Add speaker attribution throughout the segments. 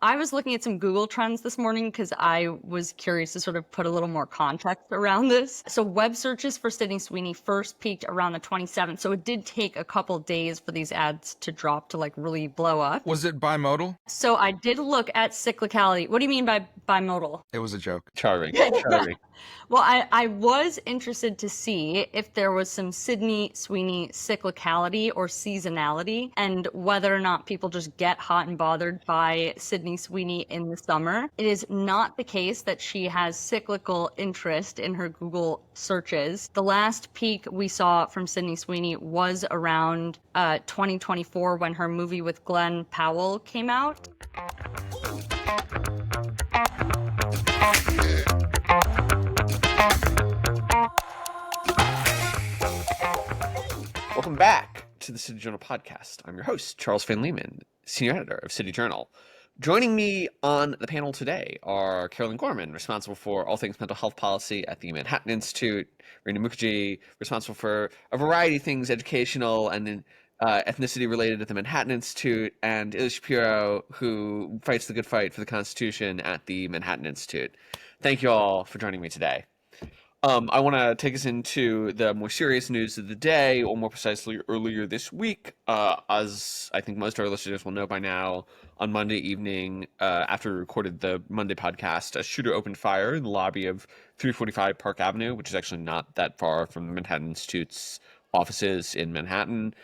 Speaker 1: I was looking at some Google trends this morning because I was curious to sort of put a little more context around this. So web searches for Sydney Sweeney first peaked around the 27th. So it did take a couple days for these ads to drop to like really blow up.
Speaker 2: Was it bimodal?
Speaker 1: So I did look at cyclicality. What do you mean by bimodal?
Speaker 2: It was a joke.
Speaker 3: Charming.
Speaker 1: Well, I was interested to see if there was some Sydney Sweeney cyclicality or seasonality and whether or not people just get hot and bothered by Sydney Sweeney in the summer. It is not the case that she has cyclical interest in her Google searches. The last peak we saw from Sydney Sweeney was around 2024 when her movie with Glenn Powell came out.
Speaker 3: Welcome back to the City Journal podcast. I'm your host, Charles Fain Lehman, senior editor of City Journal. Joining me on the panel today are Carolyn Gorman, responsible for all things mental health policy at the Manhattan Institute, Renu Mukherjee, responsible for a variety of things educational and ethnicity related at the Manhattan Institute, and Ilya Shapiro, who fights the good fight for the Constitution at the Manhattan Institute. Thank you all for joining me today. I want to take us into the more serious news of the day, or more precisely earlier this week. As I think most of our listeners will know by now, on Monday evening, after we recorded the Monday podcast, a shooter opened fire in the lobby of 345 Park Avenue, which is actually not that far from the Manhattan Institute's offices in Manhattan.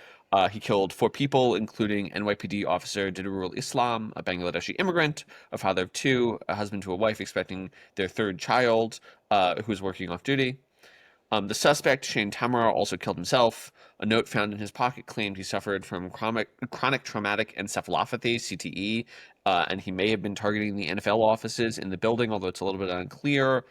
Speaker 3: He killed 4 people, including NYPD officer Didarul Islam, a Bangladeshi immigrant, a father of 2, a husband to a wife expecting their 3rd child, who was working off duty. The suspect, Shane Tamara, also killed himself. A note found in his pocket claimed he suffered from chronic traumatic encephalopathy, CTE, and he may have been targeting the NFL offices in the building, although it's a little bit unclear.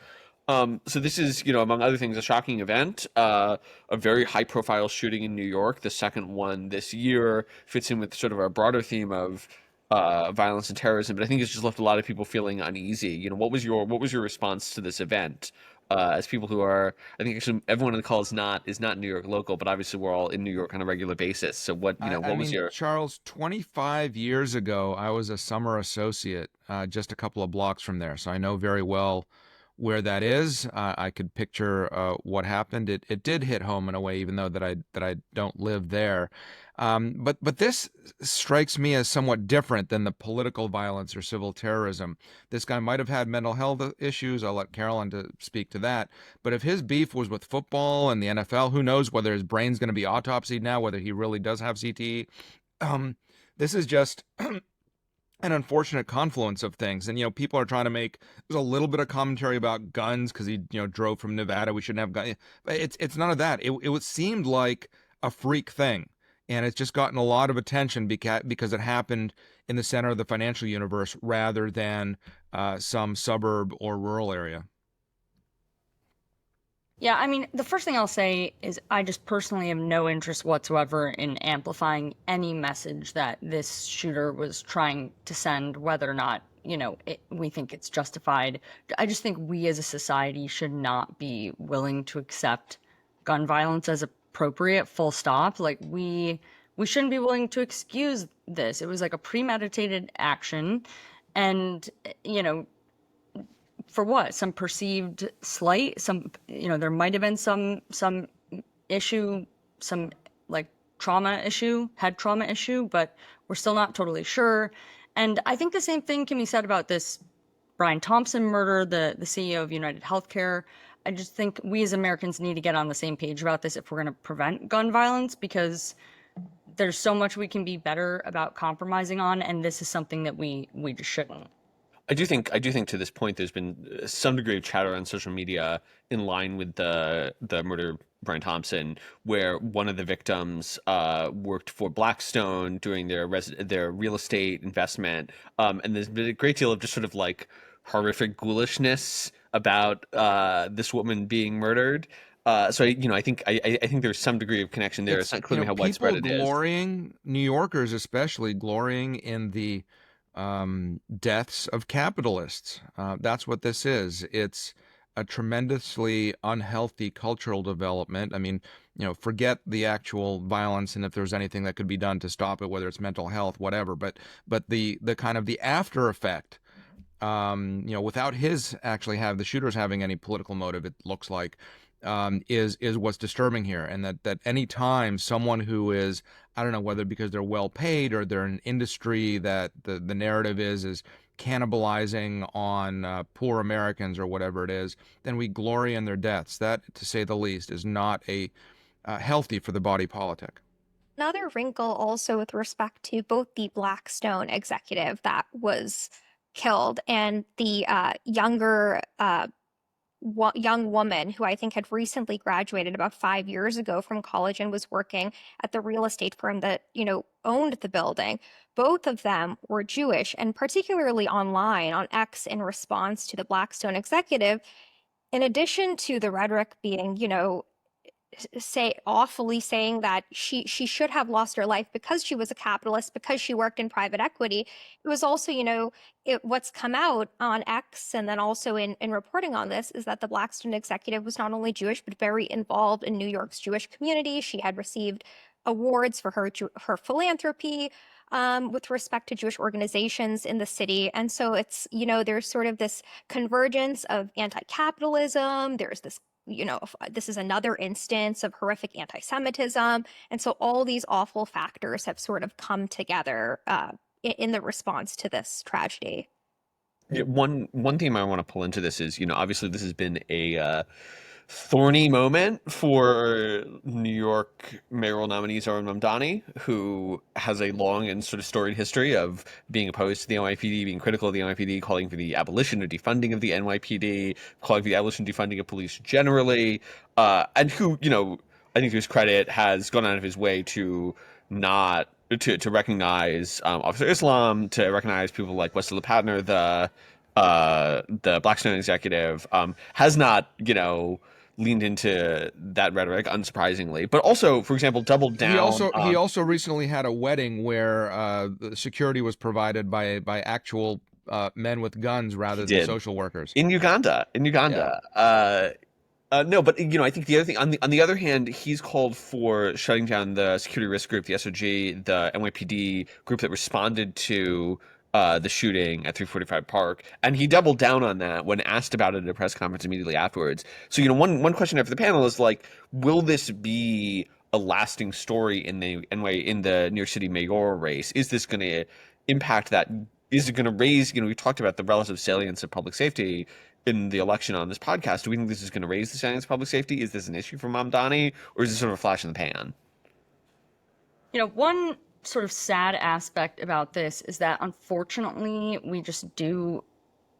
Speaker 3: So this is, among other things, a shocking event, a very high-profile shooting in New York. The second one this year fits in with sort of our broader theme of violence and terrorism, but I think it's just left a lot of people feeling uneasy. What was your response to this event? As people who are, I think actually everyone in the call is not New York local, but obviously we're all in New York on a regular basis. So what was your...
Speaker 2: Charles, 25 years ago, I was a summer associate just a couple of blocks from there, so I know very well where that is. I could picture what happened. It did hit home in a way, even though that I don't live there. But this strikes me as somewhat different than the political violence or civil terrorism. This guy might have had mental health issues. I'll let Carolyn speak to that. But if his beef was with football and the NFL, who knows whether his brain's going to be autopsied now, whether he really does have CTE. This is just an unfortunate confluence of things. And, people are trying to there's a little bit of commentary about guns because he, drove from Nevada. We shouldn't have guns. But it's none of that. It seemed like a freak thing. And it's just gotten a lot of attention because it happened in the center of the financial universe rather than some suburb or rural area.
Speaker 1: Yeah, I mean, the first thing I'll say is I just personally have no interest whatsoever in amplifying any message that this shooter was trying to send, whether or not, we think it's justified. I just think we as a society should not be willing to accept gun violence as appropriate, full stop. Like, we shouldn't be willing to excuse this. It was like a premeditated action. And, for what? Some perceived slight? There might have been some issue, some like head trauma issue, but we're still not totally sure. And I think the same thing can be said about this Brian Thompson murder, the CEO of United Healthcare. I just think we as Americans need to get on the same page about this if we're going to prevent gun violence, because there's so much we can be better about compromising on, and this is something that we just shouldn't.
Speaker 3: I do think to this point, there's been some degree of chatter on social media in line with the murder of Brian Thompson, where one of the victims worked for Blackstone doing their real estate investment, and there's been a great deal of just sort of like horrific ghoulishness about this woman being murdered. So I think there's some degree of connection there. It's not clear how widespread it is.
Speaker 2: New Yorkers especially glorying in the deaths of capitalists. That's what this is. It's a tremendously unhealthy cultural development. I mean, forget the actual violence and if there's anything that could be done to stop it, whether it's mental health, whatever. But the kind of the after effect, without his actually have the shooters having any political motive, it looks like, is what's disturbing here. And that any time someone who is, I don't know whether because they're well paid or they're in an industry that the narrative is cannibalizing on poor Americans or whatever it is, then we glory in their deaths. That, to say the least, is not a healthy for the body politic.
Speaker 4: Another wrinkle also with respect to both the Blackstone executive that was killed and the younger young woman who I think had recently graduated about 5 years ago from college and was working at the real estate firm that, owned the building. Both of them were Jewish, and particularly online on X in response to the Blackstone executive, in addition to the rhetoric being, awfully saying that she should have lost her life because she was a capitalist, because she worked in private equity. It was also, what's come out on X and then also in reporting on this is that the Blackstone executive was not only Jewish, but very involved in New York's Jewish community. She had received awards for her philanthropy with respect to Jewish organizations in the city. And so it's, there's sort of this convergence of anti-capitalism. There's this this is another instance of horrific anti-Semitism. And so all these awful factors have sort of come together in the response to this tragedy.
Speaker 3: Yeah, one theme I want to pull into this is, obviously this has been a thorny moment for New York mayoral nominee Zohran Mamdani, who has a long and sort of storied history of being opposed to the NYPD, being critical of the NYPD, calling for the abolition or defunding of the NYPD, calling for the abolition and defunding of police generally, and who, I think to his credit, has gone out of his way to not to recognize Officer Islam, to recognize people like Wesley LePatner, the Blackstone executive, has not, leaned into that rhetoric, unsurprisingly, but also, for example, doubled down.
Speaker 2: He also recently had a wedding where the security was provided by actual men with guns rather than social workers
Speaker 3: in Uganda. Yeah. No, but I think the other thing on the other hand, he's called for shutting down the security risk group, the SOG, the NYPD group that responded to the shooting at 345 Park, and he doubled down on that when asked about it at a press conference immediately afterwards. So one question after the panel is like, will this be a lasting story in the New York City mayoral race? Is this going to impact that? Is it going to raise? We talked about the relative salience of public safety in the election on this podcast. Do we think this is going to raise the salience of public safety? Is this an issue for Mamdani, or is this sort of a flash in the pan?
Speaker 1: One sort of sad aspect about this is that unfortunately we just do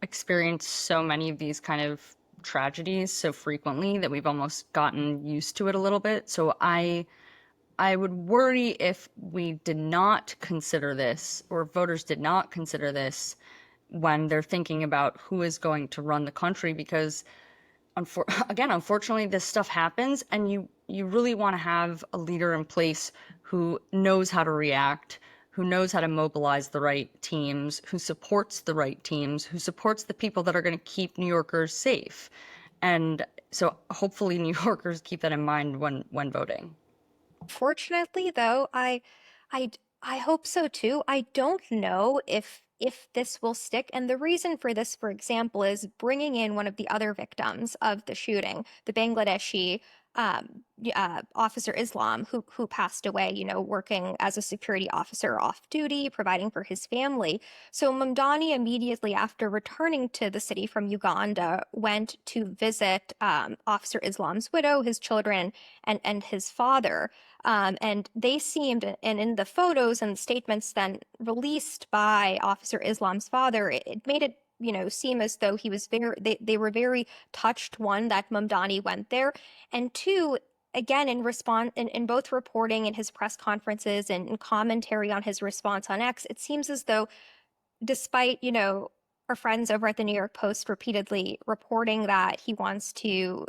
Speaker 1: experience so many of these kind of tragedies so frequently that we've almost gotten used to it a little bit. So I would worry if we did not consider this, or voters did not consider this when they're thinking about who is going to run the country, because unfortunately this stuff happens, and you really want to have a leader in place who knows how to react, who knows how to mobilize the right teams, who supports the right teams, who supports the people that are going to keep New Yorkers safe. And so hopefully New Yorkers keep that in mind when voting.
Speaker 4: Fortunately, though, I hope so too. I don't know if this will stick. And the reason for this, for example, is bringing in one of the other victims of the shooting, the Bangladeshi Officer Islam, who passed away, working as a security officer off duty, providing for his family. So Mamdani immediately after returning to the city from Uganda went to visit Officer Islam's widow, his children, and his father. And they seemed, and in the photos and statements then released by Officer Islam's father, it made it, seem as though he was they were very touched, one, that Mamdani went there, and two, again, in both reporting in his press conferences and in commentary on his response on X, it seems as though despite, our friends over at the New York Post repeatedly reporting that he wants to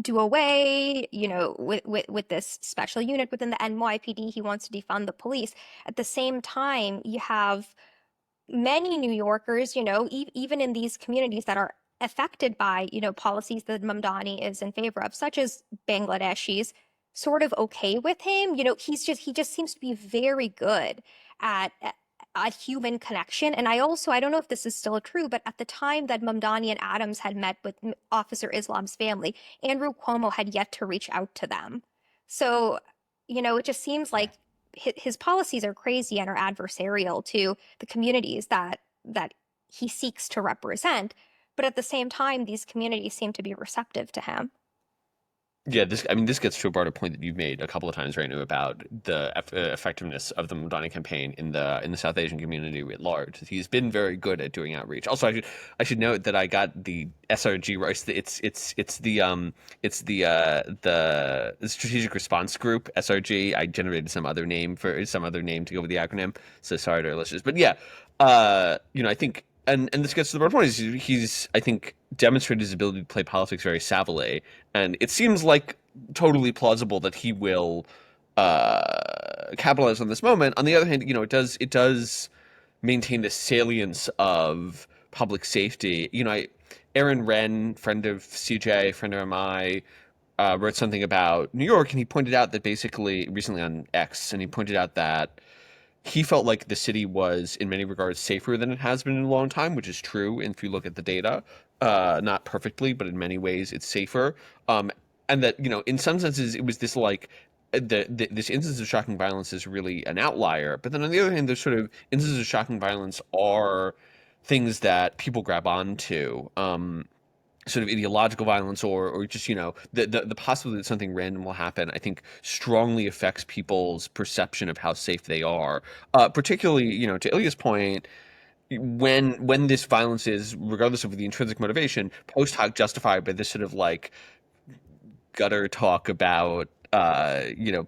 Speaker 4: do away, with this special unit within the NYPD, he wants to defund the police. At the same time, you have many New Yorkers, even in these communities that are affected by, policies that Mamdani is in favor of, such as Bangladeshis, sort of okay with him. He just seems to be very good at human connection. And I don't know if this is still true, but at the time that Mamdani and Adams had met with Officer Islam's family, Andrew Cuomo had yet to reach out to them. So, it just seems like his policies are crazy and are adversarial to the communities that he seeks to represent. But at the same time, these communities seem to be receptive to him.
Speaker 3: Yeah, this gets to a broader point that you've made a couple of times, Renu, about the effectiveness of the Mamdani campaign in the South Asian community at large. He's been very good at doing outreach. Also, I should note that I got the SRG right. The Strategic Response Group, SRG. I generated some other name to go with the acronym. So sorry to our listeners, but yeah, I think. And this gets to the broader point. He's I think demonstrated his ability to play politics very savvily, and it seems like totally plausible that he will capitalize on this moment. On the other hand, it does maintain the salience of public safety. Aaron Wren, friend of CJ, friend of MI, wrote something about New York, and he pointed out that basically recently on X, and he pointed out that he felt like the city was in many regards safer than it has been in a long time, which is true. And if you look at the data, not perfectly, but in many ways it's safer. And that, in some senses, it was this like this instance of shocking violence is really an outlier. But then on the other hand, there's sort of instances of shocking violence are things that people grab onto. Sort of ideological violence or just the possibility that something random will happen, I think strongly affects people's perception of how safe they are, particularly to Ilya's point, when this violence is, regardless of the intrinsic motivation, post hoc justified by this sort of like gutter talk about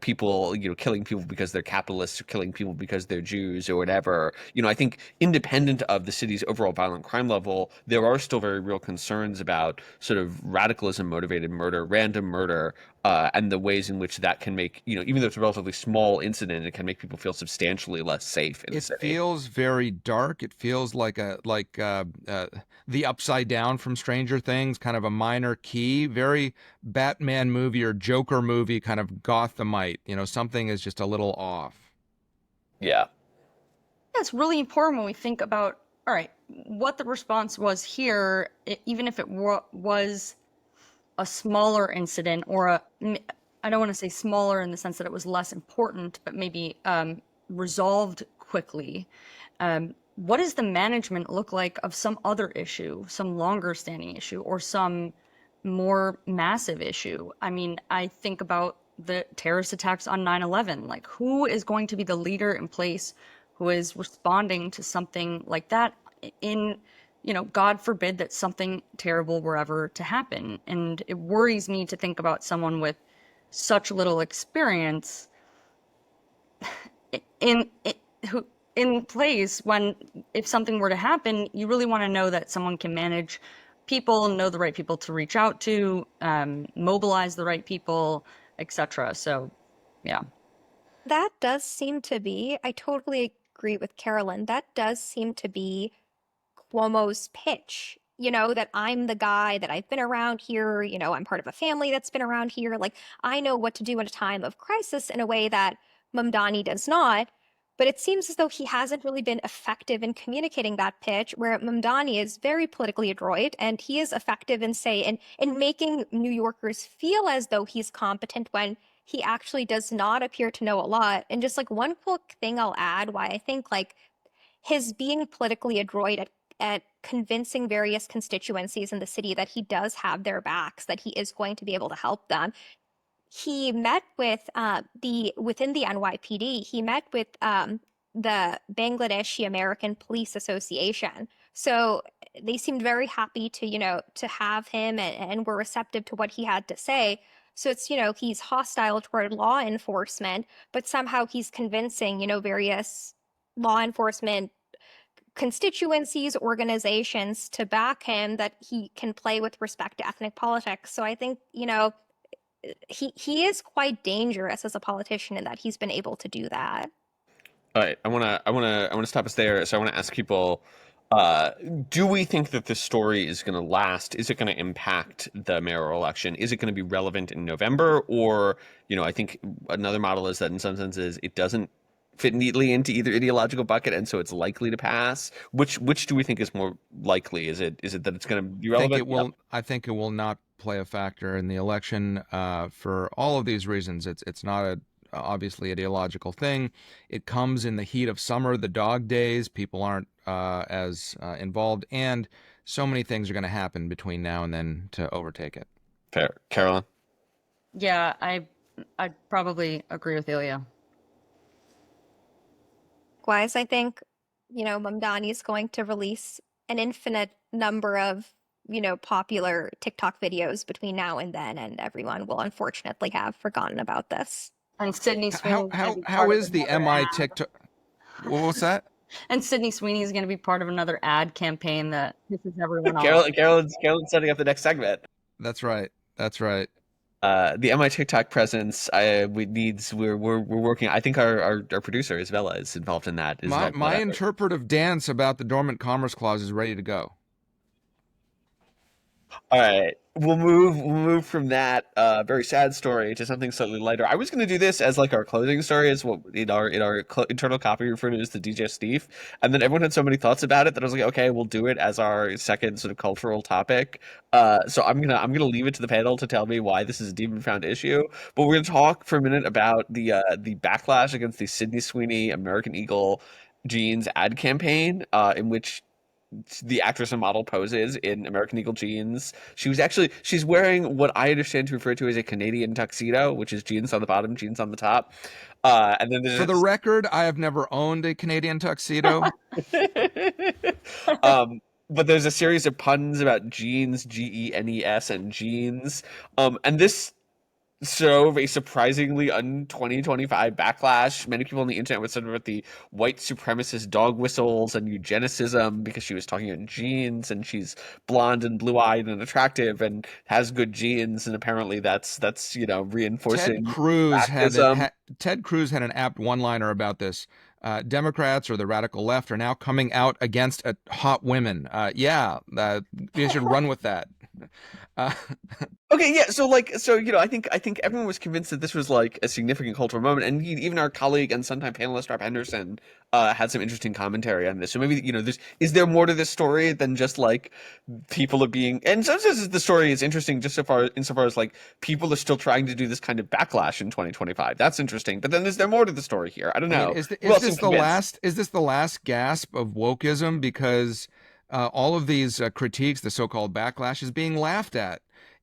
Speaker 3: people, killing people because they're capitalists or killing people because they're Jews or whatever. I think independent of the city's overall violent crime level, there are still very real concerns about sort of radicalism motivated murder, random murder, and the ways in which that can make, even though it's a relatively small incident, it can make people feel substantially less safe in the city.
Speaker 2: It feels very dark. It feels like the Upside Down from Stranger Things, kind of a minor key, very Batman movie or Joker movie, kind of Gothamite. Something is just a little off.
Speaker 3: Yeah.
Speaker 1: That's really important when we think about, all right, what the response was here, even if it was a smaller incident or I don't want to say smaller in the sense that it was less important, but maybe resolved quickly. What does the management look like of some other issue, some longer standing issue, or some more massive issue? I mean, I think about the terrorist attacks on 9/11. Like, who is going to be the leader in place who is responding to something like that God forbid that something terrible were ever to happen. And it worries me to think about someone with such little experience in place when, if something were to happen, you really want to know that someone can manage people, know the right people to reach out to, mobilize the right people, etc. So, yeah.
Speaker 4: That does seem to be, I totally agree with Carolyn, that does seem to be Cuomo's pitch, that I'm the guy, that I've been around here, I'm part of a family that's been around here. Like, I know what to do in a time of crisis in a way that Mamdani does not. But it seems as though he hasn't really been effective in communicating that pitch, where Mamdani is very politically adroit and he is effective in making New Yorkers feel as though he's competent when he actually does not appear to know a lot. And just like one quick thing I'll add, why I think like his being politically adroit at convincing various constituencies in the city that he does have their backs, that he is going to be able to help them. He met with within the NYPD, he met with the Bangladeshi American Police Association. So they seemed very happy to have him and were receptive to what he had to say. So it's, he's hostile toward law enforcement, but somehow he's convincing, various law enforcement constituencies, organizations to back him, that he can play with respect to ethnic politics. So I think, he is quite dangerous as a politician in that he's been able to do that.
Speaker 3: All right, I wanna stop us there. So I want to ask people Do we think that this story is going to last? Is it going to impact the mayoral election? Is it going to be relevant in November? Or, I think another model is that in some senses it doesn't fit neatly into either ideological bucket, and so it's likely to pass. Which do we think is more likely? Is it that it's going to be relevant?
Speaker 2: I think it will not play a factor in the election for all of these reasons. It's not a obviously ideological thing. It comes in the heat of summer, the dog days. People aren't as involved, and so many things are going to happen between now and then to overtake it.
Speaker 3: Fair. Carolyn?
Speaker 1: Yeah, I'd probably agree with Ilya.
Speaker 4: Likewise, I think, Mamdani is going to release an infinite number of, popular TikTok videos between now and then, and everyone will unfortunately have forgotten about this.
Speaker 1: And Sydney Sweeney.
Speaker 2: How is the MI TikTok? What was that?
Speaker 1: And Sydney Sweeney is going to be part of another ad campaign that pisses everyone off.
Speaker 3: Carolyn's setting up the next segment.
Speaker 2: That's right. That's right.
Speaker 3: The MI TikTok presence, we're working. I think our producer Isabella is involved in that.
Speaker 2: My interpretive dance about the dormant commerce clause is ready to go.
Speaker 3: All right, we'll move from that very sad story to something slightly lighter. I was going to do this as like our closing story, as what in our internal copy referred to as the DJ Steve, and then everyone had so many thoughts about it that I was like, okay, we'll do it as our second sort of cultural topic. So I'm gonna leave it to the panel to tell me why this is a deep and profound issue. But we're gonna talk for a minute about the backlash against the Sydney Sweeney American Eagle jeans ad campaign, in which the actress and model poses in American Eagle jeans. She's wearing what I understand to refer to as a Canadian tuxedo, which is jeans on the bottom, jeans on the top. And then
Speaker 2: for the record, I have never owned a Canadian tuxedo.
Speaker 3: But there's a series of puns about jeans, Genes, and jeans. And this drove a surprisingly un-2025 backlash. Many people on the internet were talking about the white supremacist dog whistles and eugenicism because she was talking about genes, and she's blonde and blue-eyed and attractive and has good genes, and apparently that's reinforcing.
Speaker 2: Ted Cruz had an apt one-liner about this. Democrats or the radical left are now coming out against hot women. They should run with that.
Speaker 3: Okay, yeah. So I think everyone was convinced that this was like a significant cultural moment, and even our colleague and sometime panelist Rob Henderson had some interesting commentary on this. So maybe is there more to this story than just like people are being? And sometimes the story is interesting just insofar as like people are still trying to do this kind of backlash in 2025. That's interesting. But then is there more to the story here? I don't know.
Speaker 2: Is this the last gasp of wokeism? Because all of these critiques, the so-called backlash, is being laughed at.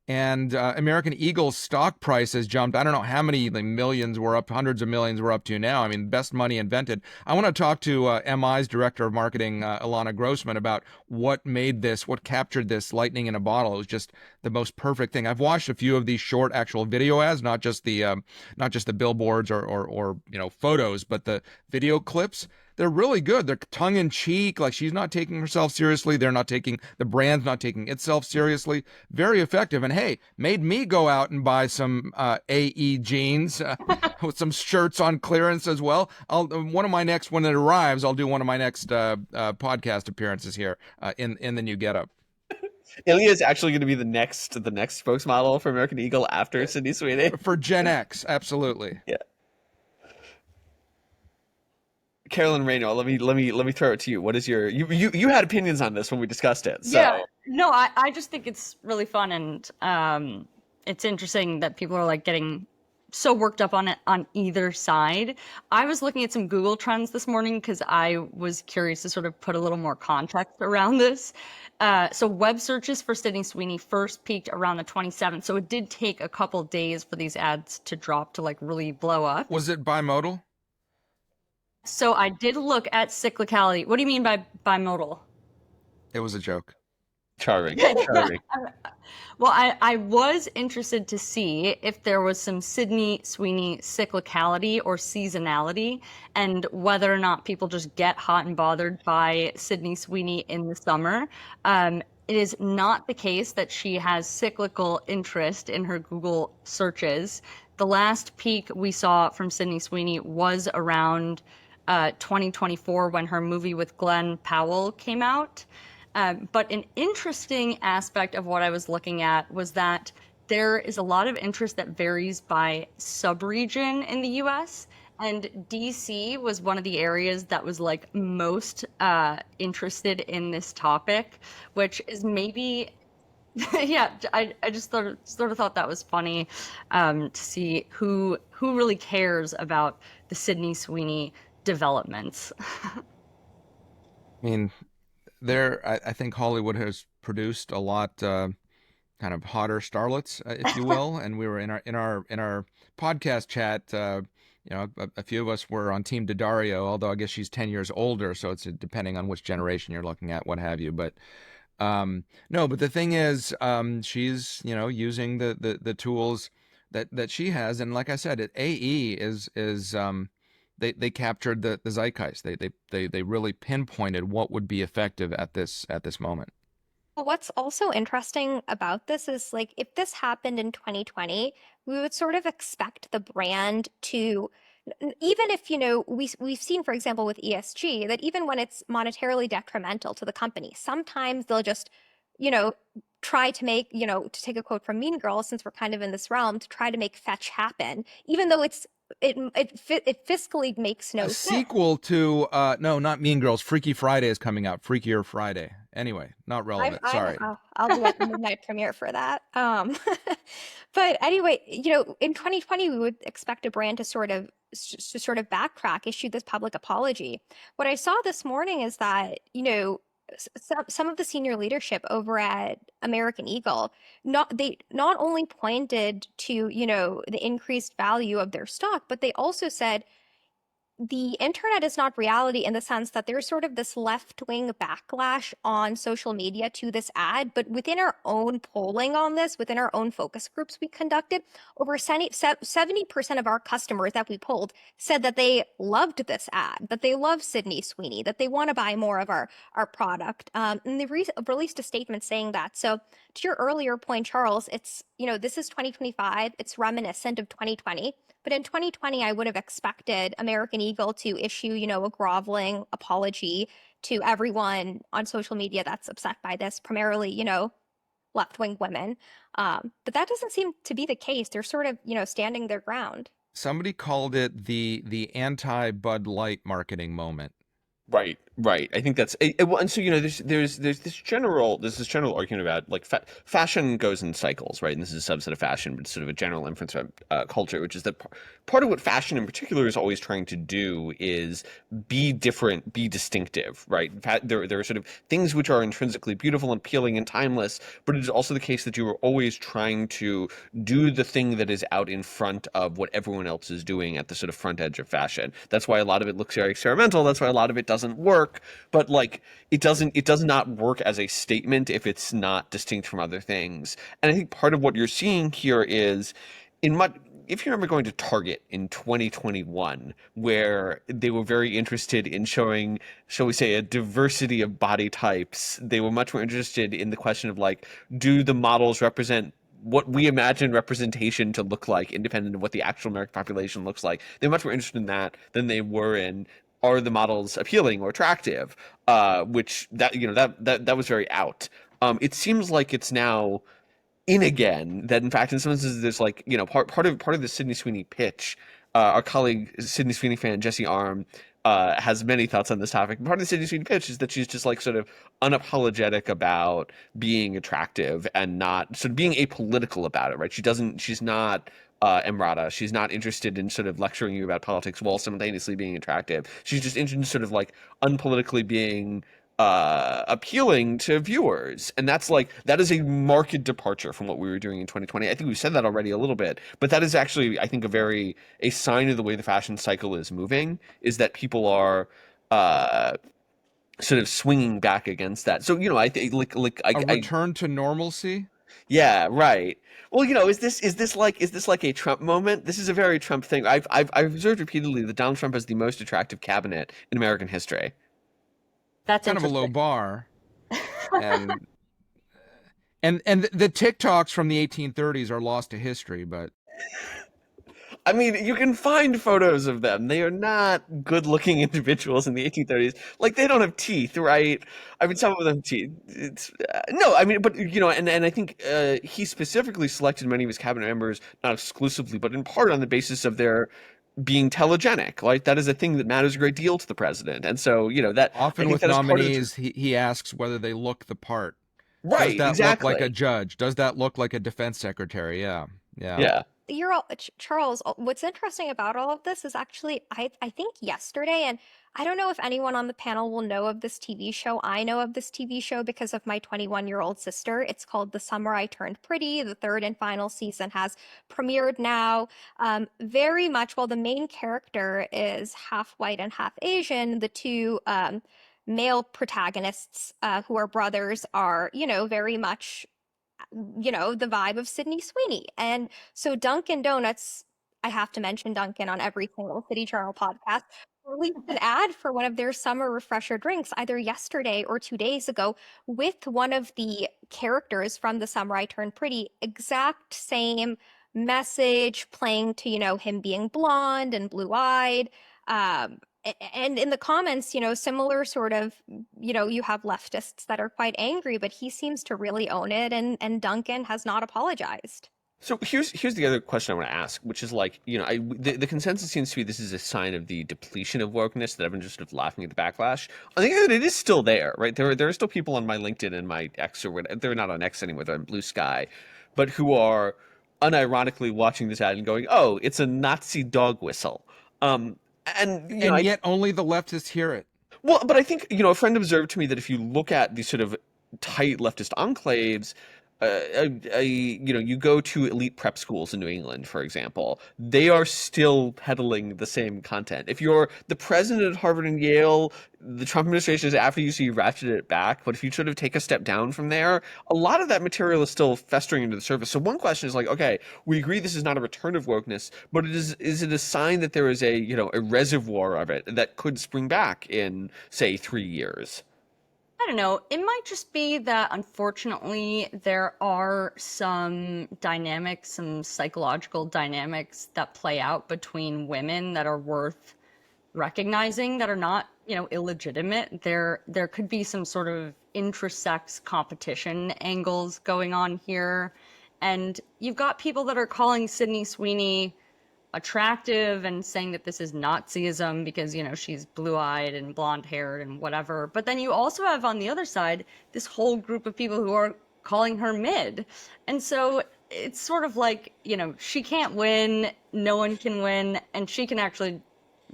Speaker 2: And American Eagle's stock price has jumped. I don't know how many millions we're up, hundreds of millions we're up to now. I mean, best money invented. I want to talk to MI's director of marketing, Ilana Grossman, about what captured this lightning in a bottle. It was just the most perfect thing. I've watched a few of these short actual video ads, not just the billboards or photos, but the video clips. They're really good. They're tongue-in-cheek, like she's not taking herself seriously. The brand's not taking itself seriously. Very effective. And hey, made me go out and buy some AE jeans with some shirts on clearance as well. When it arrives, I'll do one of my next podcast appearances here in the new getup.
Speaker 3: Ilya is actually going to be the next spokesmodel for American Eagle after Sydney Sweeney.
Speaker 2: For Gen X, absolutely.
Speaker 3: Yeah. Carolyn, Renu, let me throw it to you. What is you had opinions on this when we discussed it? So.
Speaker 1: Yeah, no, I just think it's really fun, and it's interesting that people are like getting so worked up on it on either side. I was looking at some Google trends this morning because I was curious to sort of put a little more context around this. So web searches for Sydney Sweeney first peaked around the 27th. So it did take a couple days for these ads to drop to like really blow up.
Speaker 2: Was it bimodal?
Speaker 1: So I did look at cyclicality. What do you mean by bimodal?
Speaker 2: It was a joke.
Speaker 3: Charming.
Speaker 1: Well, I was interested to see if there was some Sydney Sweeney cyclicality or seasonality, and whether or not people just get hot and bothered by Sydney Sweeney in the summer. It is not the case that she has cyclical interest in her Google searches. The last peak we saw from Sydney Sweeney was around 2024 when her movie with Glenn Powell came out. But an interesting aspect of what I was looking at was that there is a lot of interest that varies by sub-region in the US. And DC was one of the areas that was like most interested in this topic, which is maybe yeah, I just sort of thought that was funny to see who really cares about the Sydney Sweeney developments.
Speaker 2: I mean, I think Hollywood has produced a lot kind of hotter starlets, if you will. And we were in our podcast chat. A few of us were on Team Daddario, although I guess she's 10 years older, so it's depending on which generation you're looking at, what have you. But no, but the thing is, she's using the tools that she has, and like I said, AE is they captured the zeitgeist. They really pinpointed what would be effective at this moment.
Speaker 4: Well, what's also interesting about this is like if this happened in 2020, we would sort of expect the brand to even if, we've seen, for example, with ESG, that even when it's monetarily detrimental to the company, sometimes they'll just, you know, try to make, to take a quote from Mean Girls, since we're kind of in this realm, to try to make fetch happen, even though it fiscally makes no
Speaker 2: A
Speaker 4: sense.
Speaker 2: sequel to no, not Mean Girls. Freaky Friday is coming out. Freakier Friday. Anyway, not relevant. Sorry.
Speaker 4: I'll be at the midnight premiere for that. But anyway, in 2020, we would expect a brand to sort of backtrack, issue this public apology. What I saw this morning is that, some of the senior leadership over at American Eagle, they not only pointed to, the increased value of their stock, but they also said the internet is not reality in the sense that there's sort of this left-wing backlash on social media to this ad. But within our own polling on this, within our own focus groups we conducted, over 70% of our customers that we polled said that they loved this ad, that they love Sydney Sweeney, that they want to buy more of our product. And they released a statement saying that. So to your earlier point, Charles, it's, this is 2025. It's reminiscent of 2020. But in 2020, I would have expected American Eagle to issue, a groveling apology to everyone on social media that's upset by this, primarily, left-wing women. But that doesn't seem to be the case. They're sort of, standing their ground.
Speaker 2: Somebody called it the anti-Bud Light marketing moment.
Speaker 3: Right, right. I think that's well, and so there's this general argument about like fashion goes in cycles, right? And this is a subset of fashion, but it's sort of a general inference about culture, which is that part of what fashion in particular is always trying to do is be different, be distinctive, right? There are sort of things which are intrinsically beautiful and appealing and timeless, but it is also the case that you are always trying to do the thing that is out in front of what everyone else is doing at the sort of front edge of fashion. That's why a lot of it looks very experimental. That's why a lot of it doesn't work, but like it does not work as a statement if it's not distinct from other things. And I think part of what you're seeing here is if you remember going to Target in 2021, where they were very interested in showing, shall we say, a diversity of body types, they were much more interested in the question of like, do the models represent what we imagine representation to look like, independent of what the actual American population looks like. They're much more interested in that than they were in, are the models appealing or attractive? Which that was very out. It seems like it's now in again. That in fact, in some instances, there's like part of the Sydney Sweeney pitch. Our colleague Sydney Sweeney fan Jesse Arm has many thoughts on this topic. Part of the Sydney Sweeney pitch is that she's just like sort of unapologetic about being attractive and not sort of being apolitical about it, right? She's not Emrata. She's not interested in sort of lecturing you about politics while simultaneously being attractive. She's just interested in sort of like unpolitically being appealing to viewers. And that is a marked departure from what we were doing in 2020. I think we've said that already a little bit, but that is actually, I think, a sign of the way the fashion cycle is moving, is that people are sort of swinging back against that. So, I think
Speaker 2: a return to normalcy.
Speaker 3: Yeah, right. Well, is this like a Trump moment? This is a very Trump thing. I've observed repeatedly that Donald Trump has the most attractive cabinet in American history.
Speaker 1: That's
Speaker 2: kind of a low bar. And the TikToks from the 1830s are lost to history, but
Speaker 3: I mean, you can find photos of them. They are not good-looking individuals in the 1830s. Like, they don't have teeth, right? I mean, some of them have teeth. It's no, I mean, but and I think he specifically selected many of his cabinet members, not exclusively, but in part on the basis of their being telegenic. Like, that is a thing that matters a great deal to the president. And so, that I
Speaker 2: Often
Speaker 3: think
Speaker 2: with
Speaker 3: that is part of
Speaker 2: nominees, he asks whether they look the part. Does
Speaker 3: right,
Speaker 2: that look like a
Speaker 3: exactly.
Speaker 2: judge? Does that look like a defense secretary? Yeah. Yeah.
Speaker 3: Yeah.
Speaker 4: You're all Charles. What's interesting about all of this is actually I think yesterday, and I don't know if anyone on the panel will know of this TV show. I know of this TV show because of my 21-year-old sister. It's called The Summer I Turned Pretty. The third and final season has premiered now. Very much, while the main character is half white and half Asian, the two male protagonists who are brothers are, very much the vibe of Sydney Sweeney. And so Dunkin' Donuts, I have to mention Dunkin' on every single City Journal podcast, released an ad for one of their summer refresher drinks either yesterday or 2 days ago with one of the characters from The Summer I Turned Pretty, exact same message playing to, him being blonde and blue-eyed. And in the comments, similar sort of, you have leftists that are quite angry, but he seems to really own it, and Duncan has not apologized.
Speaker 3: So here's the other question I want to ask, which is like, the consensus seems to be this is a sign of the depletion of wokeness, that everyone's just sort of laughing at the backlash. I think that it is still there, right? There are still people on my LinkedIn and my X, or whatever, they're not on X anymore, they're on Blue Sky, but who are unironically watching this ad and going, "Oh, it's a Nazi dog whistle." And
Speaker 2: Yet only the leftists hear it.
Speaker 3: well, but I think, a friend observed to me that if you look at these sort of tight leftist enclaves, you go to elite prep schools in New England, for example, they are still peddling the same content. If you're the president at Harvard and Yale, the Trump administration is after you, so you ratcheted it back. But if you sort of take a step down from there, a lot of that material is still festering into the surface. So one question is like, okay, we agree this is not a return of wokeness, but is it a sign that there is a reservoir of it that could spring back in, say, 3 years?
Speaker 1: I don't know. It might just be that unfortunately there are some dynamics, some psychological dynamics that play out between women that are worth recognizing, that are not, illegitimate. There could be some sort of intrasex competition angles going on here. And you've got people that are calling Sydney Sweeney attractive and saying that this is Nazism because, she's blue-eyed and blonde-haired and whatever. But then you also have on the other side this whole group of people who are calling her mid. And so it's sort of like, she can't win, no one can win, and she can actually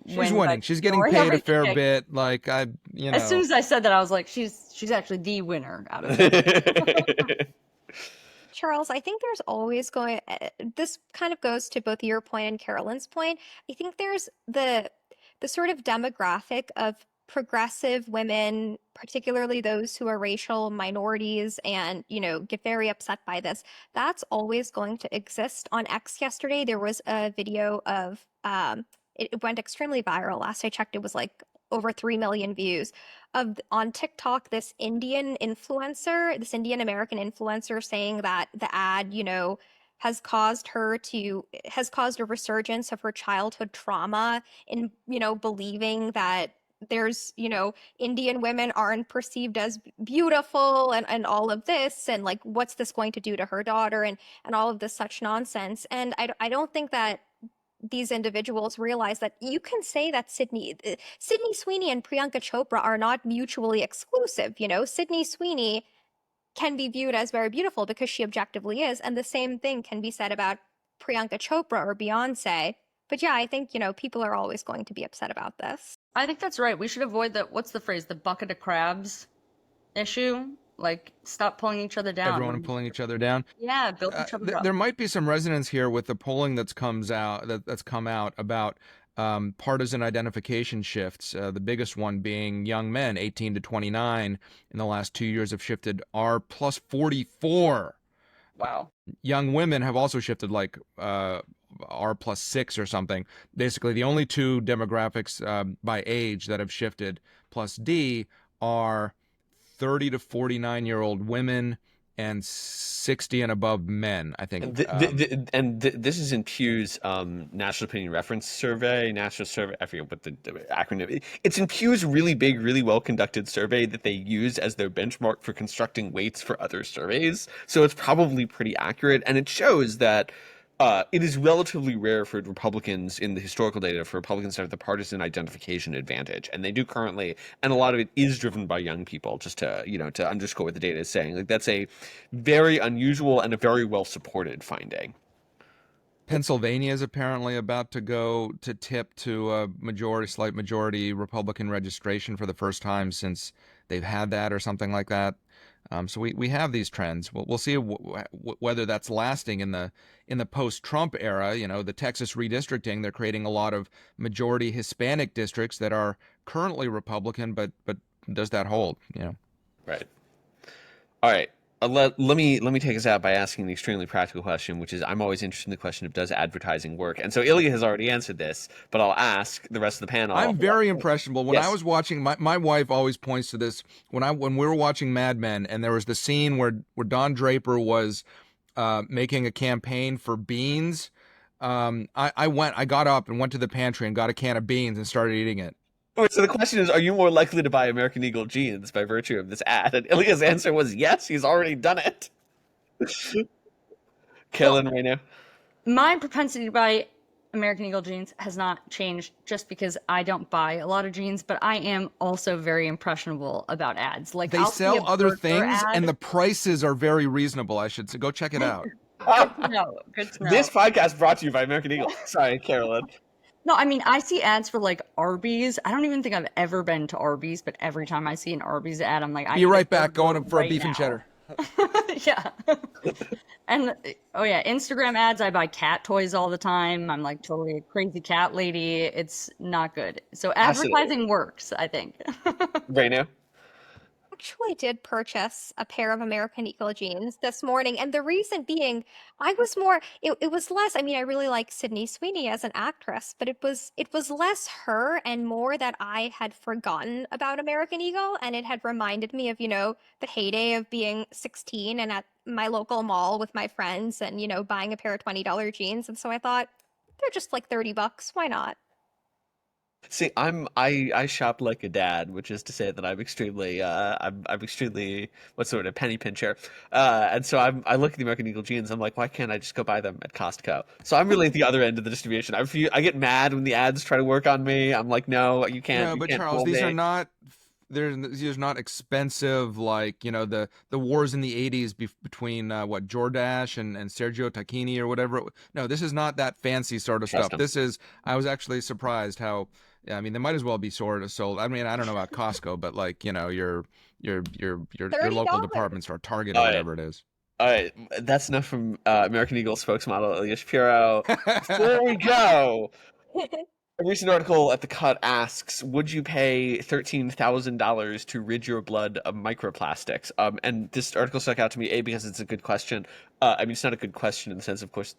Speaker 2: She's
Speaker 1: win.
Speaker 2: winning. She's getting paid a fair bit. Like,
Speaker 1: As soon as I said that, I was like, she's actually the winner out of it.
Speaker 4: Charles, I think there's always this kind of goes to both your point and Carolyn's point. I think there's the sort of demographic of progressive women, particularly those who are racial minorities and, get very upset by this. That's always going to exist. On X yesterday, there was a video of, it went extremely viral. Last I checked, it was like over 3 million views on TikTok, this Indian American influencer saying that the ad, has caused a resurgence of her childhood trauma in, believing that there's, Indian women aren't perceived as beautiful and all of this, and like, what's this going to do to her daughter, and all of this such nonsense. And I don't think that these individuals realize that you can say that Sydney Sweeney and Priyanka Chopra are not mutually exclusive. Sydney Sweeney can be viewed as very beautiful because she objectively is, and the same thing can be said about Priyanka Chopra or Beyonce. But yeah, I think, people are always going to be upset about this.
Speaker 1: I think that's right. We should avoid what's the phrase, the bucket of crabs issue. Like, stop pulling each other down.
Speaker 2: Everyone pulling each other down.
Speaker 1: Yeah, build each other up.
Speaker 2: There might be some resonance here with the polling that's come out about partisan identification shifts. The biggest one being young men, 18 to 29, in the last 2 years have shifted R plus 44.
Speaker 1: Wow.
Speaker 2: Young women have also shifted like R plus 6 or something. Basically, the only two demographics by age that have shifted plus D are 30 to 49-year-old women and 60 and above men, I think.
Speaker 3: This is in Pew's National Opinion Reference Survey, National Survey. I forget what the acronym. It's in Pew's really big, really well conducted survey that they use as their benchmark for constructing weights for other surveys. So it's probably pretty accurate, and it shows that it is relatively rare for Republicans in the historical data for Republicans to have the partisan identification advantage, and they do currently, and a lot of it is driven by young people. Just to to underscore what the data is saying, like that's a very unusual and a very well supported finding.
Speaker 2: Pennsylvania is apparently about to go to tip to a slight majority Republican registration for the first time since they've had that or something like that. So we have these trends. We'll see whether that's lasting in the post-Trump era. The Texas redistricting, they're creating a lot of majority Hispanic districts that are currently Republican, but does that hold?
Speaker 3: Right. All right. Let me take us out by asking the extremely practical question, which is I'm always interested in the question of does advertising work? And so Ilya has already answered this, but I'll ask the rest of the panel.
Speaker 2: I'm very impressionable. When
Speaker 3: Yes.
Speaker 2: I was watching, my wife always points to this when we were watching Mad Men, and there was the scene where Don Draper was making a campaign for beans. I got up and went to the pantry and got a can of beans and started eating it.
Speaker 3: All right, so the question is, are you more likely to buy American Eagle jeans by virtue of this ad? And Ilya's answer was yes, he's already done it. Carolyn, Renu.
Speaker 1: My propensity to buy American Eagle jeans has not changed just because I don't buy a lot of jeans, but I am also very impressionable about ads. Like
Speaker 2: They
Speaker 1: I'll see a
Speaker 2: sell other
Speaker 1: burger
Speaker 2: things,
Speaker 1: ad.
Speaker 2: and the prices are very reasonable. I should say, go check it out.
Speaker 1: Good to know. Good to know.
Speaker 3: This podcast brought to you by American Eagle. Sorry, Carolyn.
Speaker 1: No, I mean, I see ads for like Arby's. I don't even think I've ever been to Arby's, but every time I see an Arby's ad, I'm like, I
Speaker 2: Be
Speaker 1: need
Speaker 2: right
Speaker 1: to go
Speaker 2: back, going for a
Speaker 1: right
Speaker 2: beef and
Speaker 1: now.
Speaker 2: cheddar.
Speaker 1: Yeah. And oh yeah, Instagram ads, I buy cat toys all the time. I'm like totally a crazy cat lady. It's not good. So
Speaker 3: Absolutely.
Speaker 1: advertising works, I think.
Speaker 3: Renu.
Speaker 4: Actually did purchase a pair of American Eagle jeans this morning, and the reason being I was more it was less, I mean, I really like Sydney Sweeney as an actress, but it was less her and more that I had forgotten about American Eagle, and it had reminded me of, the heyday of being 16 and at my local mall with my friends and, buying a pair of $20 jeans, and so I thought they're just like $30, why not?
Speaker 3: See, I shop like a dad, which is to say that I'm extremely I'm extremely what's the word, a penny pincher, and so I look at the American Eagle jeans. I'm like, why can't I just go buy them at Costco? So I'm really at the other end of the distribution. I get mad when the ads try to work on me. I'm like, no, you can't.
Speaker 2: No,
Speaker 3: You
Speaker 2: but
Speaker 3: can't
Speaker 2: Charles,
Speaker 3: fool
Speaker 2: these
Speaker 3: me.
Speaker 2: are not. These are not expensive like the wars in the 80s between what Jordache and Sergio Tacchini or whatever. No, this is not that fancy sort of
Speaker 3: Trust
Speaker 2: stuff.
Speaker 3: him.
Speaker 2: This is. I was actually surprised how. I mean, they might as well be sort of sold. I mean, I don't know about Costco, but like your local
Speaker 4: $30.
Speaker 2: department store, Target or
Speaker 3: All right.
Speaker 2: whatever it is.
Speaker 3: All right, that's enough from American Eagle spokesmodel Ilya Shapiro. Before we go, a recent article at The Cut asks, would you pay $13,000 to rid your blood of microplastics? And this article stuck out to me, A, because it's a good question. I mean, it's not a good question in the sense, of course,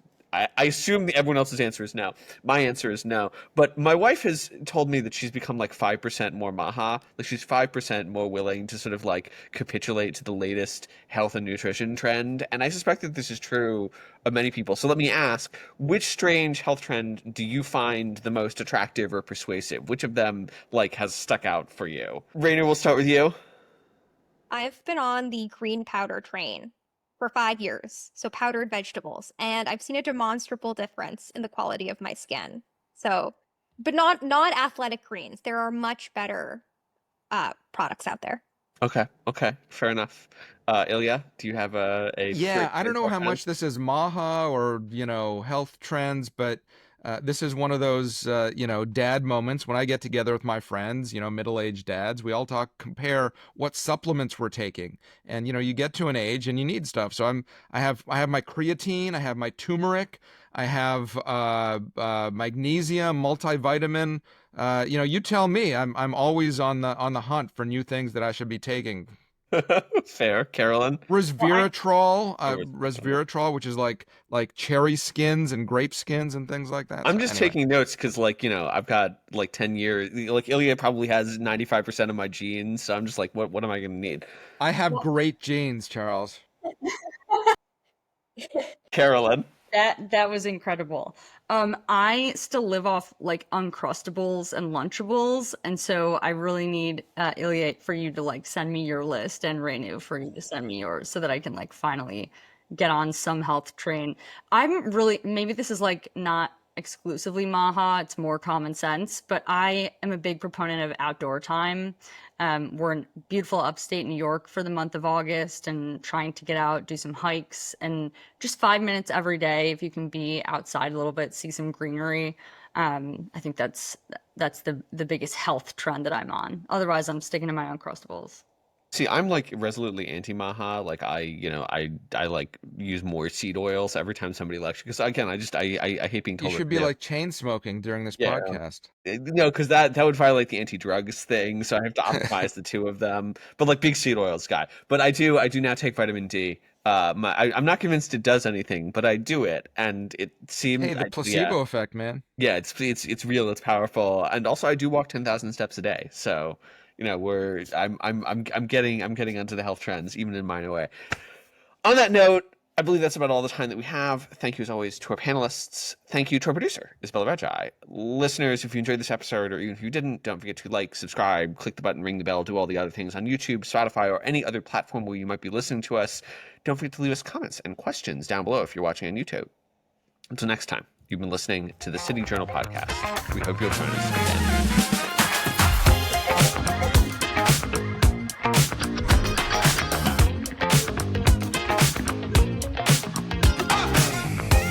Speaker 3: I assume that everyone else's answer is no. My answer is no. But my wife has told me that she's become like 5% more maha. Like she's 5% more willing to sort of like capitulate to the latest health and nutrition trend. And I suspect that this is true of many people. So let me ask, which strange health trend do you find the most attractive or persuasive? Which of them like has stuck out for you? Rainer, we'll start with you.
Speaker 4: I've been on the green powder train for 5 years, so powdered vegetables, and I've seen a demonstrable difference in the quality of my skin. So, but not athletic greens. There are much better products out there.
Speaker 3: Okay, fair enough. Ilya, do you have a
Speaker 2: Yeah, I don't know how
Speaker 3: trend?
Speaker 2: much this is maha or health trends, but this is one of those dad moments when I get together with my friends, middle-aged dads. We all compare what supplements we're taking, and you get to an age and you need stuff. So I have my creatine, I have my turmeric, I have magnesium, multivitamin. You tell me. I'm always on the hunt for new things that I should be taking.
Speaker 3: Fair, Carolyn.
Speaker 2: Resveratrol, which is like cherry skins and grape skins and things like that.
Speaker 3: I'm
Speaker 2: So
Speaker 3: just
Speaker 2: anyway.
Speaker 3: taking notes because, I've got 10 years. Like Ilya probably has 95% of my genes, so I'm just like, what am I gonna need?
Speaker 2: I have great genes, Charles.
Speaker 3: Carolyn.
Speaker 1: That was incredible. I still live off like Uncrustables and Lunchables, and so I really need Ilya for you to like send me your list and Renu for you to send me yours so that I can like finally get on some health train. I'm really maybe this is like not exclusively Maha, it's more common sense, but I am a big proponent of outdoor time. We're in beautiful upstate New York for the month of August and trying to get out, do some hikes, and just 5 minutes every day, if you can be outside a little bit, see some greenery. I think that's the biggest health trend that I'm on. Otherwise, I'm sticking to my Uncrustables.
Speaker 3: See, I'm like resolutely anti-Maha. Like I like use more seed oils every time somebody lectures. Because again, I hate being
Speaker 2: You
Speaker 3: told
Speaker 2: should be like chain smoking during this
Speaker 3: yeah.
Speaker 2: podcast.
Speaker 3: No, because that would violate the anti-drugs thing. So I have to optimize the two of them. But like big seed oils guy. But I do now take vitamin D. I'm not convinced it does anything, but I do it, and it seems
Speaker 2: Hey, the placebo effect, man.
Speaker 3: yeah, it's real, it's powerful, and also I do walk 10,000 steps a day. So I'm getting onto the health trends even in minor way. On that note, I believe that's about all the time that we have. Thank you as always to our panelists. Thank you to our producer, Isabella Reggi. Listeners, if you enjoyed this episode or even if you didn't, don't forget to like, subscribe, click the button, ring the bell, do all the other things on YouTube, Spotify, or any other platform where you might be listening to us. Don't forget to leave us comments and questions down below if you're watching on YouTube. Until next time, you've been listening to the City Journal podcast. We hope you'll join us again.